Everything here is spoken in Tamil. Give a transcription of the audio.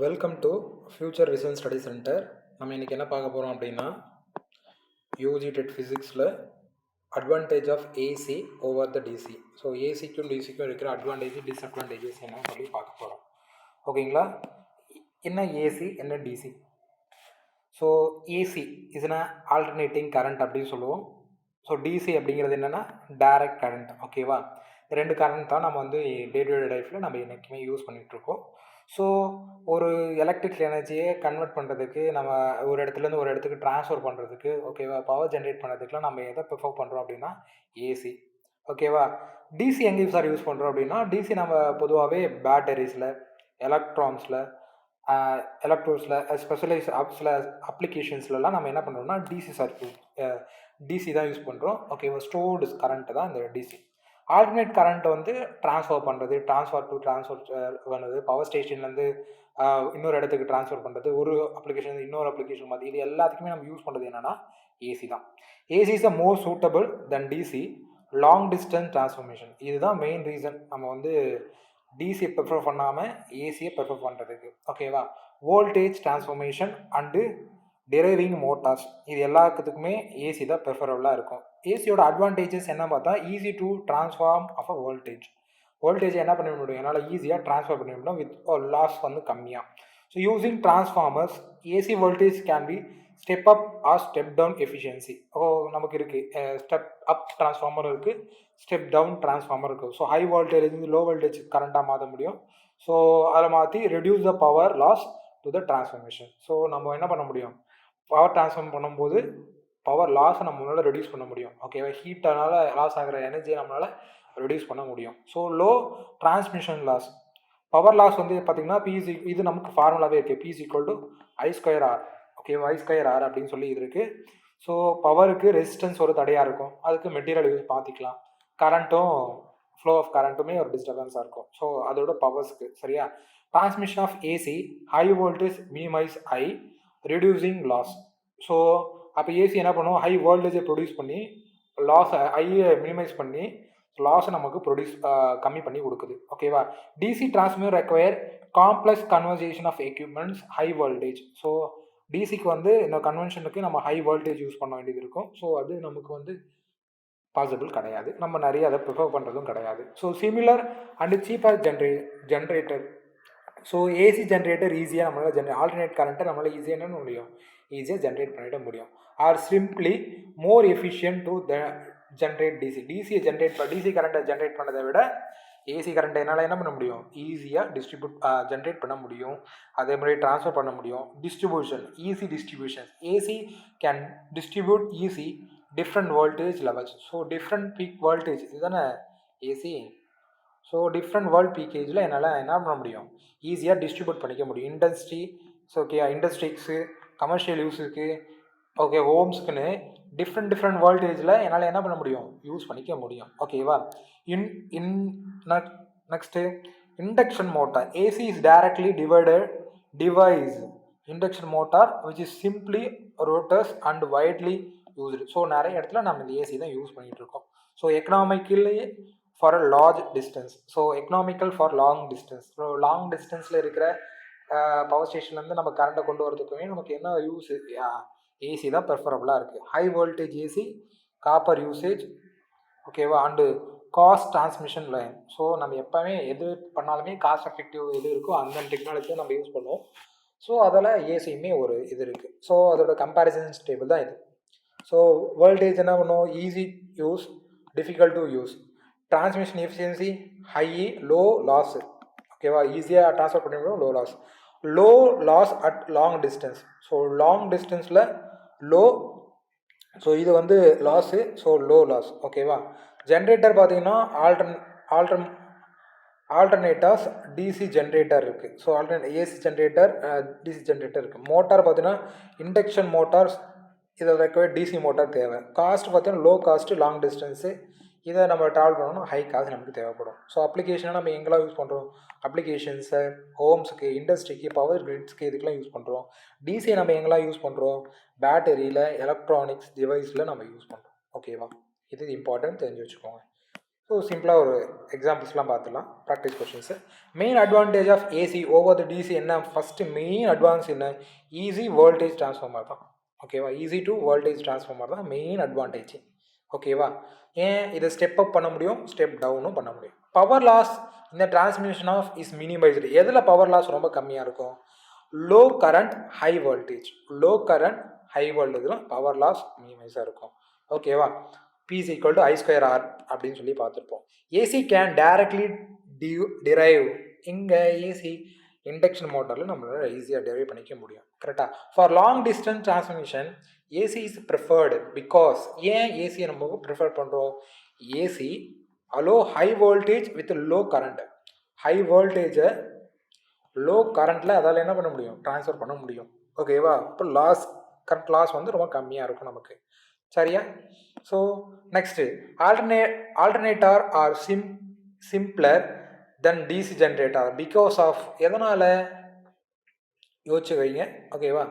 Welcome to future vision study centre. நம்ம இன்றைக்கி என்ன பார்க்க போகிறோம் அப்படின்னா, யூஜி டெட் ஃபிசிக்ஸில் advantage of AC over the DC. So ஏசிக்கும் டிசிக்கும் இருக்கிற அட்வான்டேஜ் டிஸ்அட்வான்டேஜஸ் என்னன்னு சொல்லி பார்க்க போகிறோம். ஓகேங்களா? என்ன ஏசி, என்ன டிசி? ஸோ ஏசி இஸ்னா ஆல்டர்னேட்டிங் கரண்ட் அப்படின்னு சொல்லுவோம். ஸோ டிசி அப்படிங்கிறது என்னென்னா டைரக்ட் கரண்ட். ஓகேவா? ரெண்டு கரண்ட் தான் நம்ம வந்து டே டு டே லைஃப்பில் நம்ம என்றைக்குமே யூஸ் பண்ணிகிட்ருக்கோம். ஸோ ஒரு எலக்ட்ரிக் எனர்ஜியை கன்வெர்ட் பண்ணுறதுக்கு, நம்ம ஒரு இடத்துலேருந்து ஒரு இடத்துக்கு ட்ரான்ஸ்ஃபர் பண்ணுறதுக்கு, ஓகேவா, பவர் ஜென்ரேட் பண்ணுறதுக்குலாம் நம்ம எதை ப்ரிஃபர் பண்ணுறோம் அப்படின்னா ஏசி. ஓகேவா? டிசி எங்கே சார் யூஸ் பண்ணுறோம் அப்படின்னா, டிசி நம்ம பொதுவாகவே பேட்டரிஸில், எலக்ட்ரான்ஸில், எலக்ட்ரோட்ஸில், ஸ்பெஷலைஸ் சில அப்ளிகேஷன்ஸ்லாம் நம்ம என்ன பண்ணுறோம்னா டிசி சர்க்யூட், டிசி தான் யூஸ் பண்ணுறோம். ஓகேவா? ஸ்டோர்டு கரண்ட்டு தான் இந்த டிசி. ஆல்டர்னேட் கரண்ட் வந்து ட்ரான்ஸ்ஃபர் பண்ணுறது, ட்ரான்ஸ்ஃபர் பண்ணுறது, பவர் ஸ்டேஷன்லேருந்து இன்னொரு இடத்துக்கு ட்ரான்ஸ்ஃபர் பண்ணுறது, ஒரு அப்ளிகேஷன் இன்னொரு அப்ளிகேஷன் மாதிரி, இது எல்லாத்துக்குமே நம்ம யூஸ் பண்ணுறது என்னென்னா ஏசி தான். AC is a more suitable than DC long distance transformation. இதுதான் மெயின் ரீசன் நம்ம வந்து டிசியை ப்ரிஃபர் பண்ணாமல் ஏசியை ப்ரிஃபர் பண்ணுறதுக்கு. ஓகேவா? Voltage transformation and driving motors, இது எல்லாத்துக்குமே ஏசி தான் ப்ரிஃபரபுளாக இருக்கும். ஏசியோட அட்வான்டேஜஸ் என்ன பார்த்தா, easy to transform of a voltage என்ன பண்ண முடியும், என்னால் ஈஸியாக ட்ரான்ஸ்ஃபர் பண்ண முடியும் வித் லாஸ் வந்து கம்மியாக. So using transformers AC voltage can be step up or step down efficiency. நமக்கு இருக்குது ஸ்டெப் அப் டிரான்ஸ்ஃபார்மர் இருக்குது, ஸ்டெப் டவுன் டிரான்ஸ்ஃபார்மர் இருக்குது. So high voltage low voltage கரண்ட்டாக மாற்ற முடியும். ஸோ அதை மாற்றி reduce the power loss to the transformation. So நம்ம என்ன பண்ண முடியும், பவர் ட்ரான்ஸ்ஃபார்ம் பண்ணும்போது பவர் லாஸை நம்மளால் ரெடியூஸ் பண்ண முடியும். ஓகேவா? ஹீட்டனால் லாஸ் ஆகிற எனர்ஜியை நம்மளால் ரெடியூஸ் பண்ண முடியும். So low transmission loss, power loss வந்து பார்த்திங்கன்னா பிசி, இது நமக்கு ஃபார்முலாவே இருக்குது, பிசி ஈக்குவல் டு I²R. ஓகேவா? I²R அப்படின்னு சொல்லி இது இருக்குது. ஸோ பவருக்கு ரெசிஸ்டன்ஸ் ஒரு தடையாக இருக்கும், அதுக்கு மெட்டீரியல் யூஸ் மாற்றிக்கலாம். கரண்ட்டும் ஃப்ளோ ஆஃப் கரண்ட்டுமே ஒரு டிஸ்டர்பன்ஸாக இருக்கும். ஸோ அதோட பவர்ஸ்க்கு சரியா. Transmission of AC high voltage minimise I reducing loss. So அப்போ ஏசி என்ன பண்ணும், ஹை வோல்டேஜை ப்ரொடியூஸ் பண்ணி லாஸை ஐயை மினிமைஸ் பண்ணி லாஸை நமக்கு கம்மி பண்ணி கொடுக்குது. ஓகேவா? DC transmitter require complex conversation of equipments high voltage. So டிசிக்கு வந்து இந்த கன்வென்ஷனுக்கு நம்ம ஹை வோல்டேஜ் யூஸ் பண்ண வேண்டியது இருக்கும். ஸோ அது நமக்கு வந்து பாசிபிள் கிடையாது, நம்ம நிறைய அதை ப்ரிஃபர் பண்ணுறதும் கிடையாது. So similar and cheaper generator. So AC generator ஈஸியாக நம்மளால் ஆல்டர்னேட் கரண்ட்டை நம்மளால் ஈஸியாக என்ன முடியும், ஈஸியாக ஜென்ரேட் பண்ணிட முடியும். Or simply more efficient to generate DC கரண்ட்டை ஜென்ரேட் பண்ணதை விட ஏசி கரண்ட்டை என்னால் என்ன பண்ண முடியும், ஈஸியாக ஜென்ரேட் பண்ண முடியும். அதே மாதிரி ட்ரான்ஸ்ஃபர் பண்ண முடியும். Easy distribution. AC can distribute easy different voltage levels. So different peak voltage இதுதானே ஏசி. ஸோ டிஃப்ரெண்ட் வேர்ல்ட் பீக்கேஜில் என்னால் என்ன பண்ண முடியும், ஈஸியாக டிஸ்ட்ரிபியூட் பண்ணிக்க முடியும். இண்டஸ்ட்ரிக்ஸு, கமர்ஷியல் யூஸுக்கு, ஓகே, ஹோம்ஸுக்குன்னு டிஃப்ரெண்ட் வோல்டேஜில் என்னால் என்ன பண்ண முடியும், யூஸ் பண்ணிக்க முடியும். ஓகேவா? Next induction motor. AC is directly device induction motor which is simply rotors and widely used. So நிறைய இடத்துல நம்ம இந்த ஏசி தான் யூஸ் பண்ணிகிட்டு இருக்கோம். So economically for a large distance. So economical for long distance. So long டிஸ்டன்ஸில் இருக்கிற பவர் ஸ்டேஷன்லேருந்து நம்ம கரண்ட்டை கொண்டு வரதுக்குமே நமக்கு என்ன யூஸ், ஏசி தான் ப்ரிஃபரபுளாக இருக்குது. High voltage AC, copper usage, ஓகேவா, and cost transmission line. So நம்ம எப்போவுமே எது பண்ணாலுமே காஸ்ட் எஃபெக்டிவ் எது இருக்கோ அந்த டெக்னாலஜியை நம்ம யூஸ் பண்ணுவோம். ஸோ அதில் ஏசியுமே ஒரு இது இருக்குது. ஸோ அதோட கம்பேரிசன் ஸ்டேபிள் தான் இது. ஸோ வோல்டேஜ் என்ன பண்ணும், easy use, difficult to use. Transmission efficiency high, low loss. ஓகேவா? ஈஸியாக ட்ரான்ஸ்ஃபர் பண்ண முடியும், low loss at long distance. So long டிஸ்டன்ஸில் லோ, ஸோ இது வந்து லாஸு, ஸோ லோ லாஸ். ஓகேவா? ஜென்ரேட்டர் பார்த்தீங்கன்னா ஆல்டர்னேட்டர்ஸ் டிசி ஜென்ரேட்டர் இருக்குது. So AC generator, DC generator இருக்குது. மோட்டார் பார்த்தீங்கன்னா இண்டக்ஷன் மோட்டார்ஸ், இதை வைக்கவே டிசி மோட்டார் தேவை. காஸ்ட் பார்த்தீங்கன்னா லோ காஸ்ட்டு, லாங் டிஸ்டன்ஸு, இதை நம்ம ட்ராவல் பண்ணணும், ஹை காஸ்ட் நமக்கு தேவைப்படும். ஸோ அப்ளிகேஷனாக நம்ம எங்கெல்லாம் யூஸ் பண்ணுறோம், அப்ளிகேஷன்ஸை ஹோம்ஸுக்கு, இண்டஸ்ட்ரிக்கு, பவர் கிரிட்ஸ்க்கு, இதுக்கெல்லாம் யூஸ் பண்ணுறோம். டிசியை நம்ம எங்கெல்லாம் யூஸ் பண்ணுறோம், பேட்டரியில், எலக்ட்ரானிக்ஸ் டிவைஸில் நம்ம யூஸ் பண்ணுறோம். ஓகேவா? இது இம்பார்ட்டன்ட், தெரிஞ்சு வச்சுக்கோங்க. ஸோ சிம்பிளாக ஒரு எக்ஸாம்பிள்ஸ்லாம் பார்த்துலாம் practice questions. Main advantage of AC over the DC என்ன? ஃபஸ்ட்டு மெயின் அட்வான்ஸ் என்ன? ஈஸி வோல்டேஜ் ட்ரான்ஸ்ஃபார்மர் தான். ஓகேவா? ஈஸி டு வோல்டேஜ் ட்ரான்ஸ்ஃபார்மர் தான் மெயின் அட்வான்டேஜ். ஓகேவா? ஏன் இதை ஸ்டெப் அப் பண்ண முடியும், ஸ்டெப் டவுனும் பண்ண முடியும். பவர் லாஸ் இந்த டிரான்ஸ்மிஷன் ஆஃப் இஸ் மினிமைஸ்டு. எதில் பவர் லாஸ் ரொம்ப கம்மியாக இருக்கும்? Low current high voltage. Low current high வோல்டேஜில் பவர் லாஸ் மினிமைஸாக இருக்கும். ஓகேவா? P is equal to I square R அப்படின்னு சொல்லி பார்த்துருப்போம். AC can directly drive. இங்கே ஏசி இண்டக்ஷன் மோட்டரில் நம்மளால் ஈஸியாக டெரைவ் பண்ணிக்க முடியும். கரெக்டாக? For long distance transmission AC is preferred. Because ஏன் ஏசியை நம்ம ப்ரிஃபர் பண்ணுறோம்? AC allow high voltage with low current. High வோல்டேஜை லோ கரண்ட்டில் அதால் என்ன பண்ண முடியும்? ட்ரான்ஸ்ஃபர் பண்ண முடியும். ஓகேவா? இப்போ கரண்ட் லாஸ் வந்து ரொம்ப கம்மியாக இருக்கும் நமக்கு. சரியா? So next alternator are simpler then DC generator because of எதனால் யோசிச்சு வைங்க. ஓகேவா?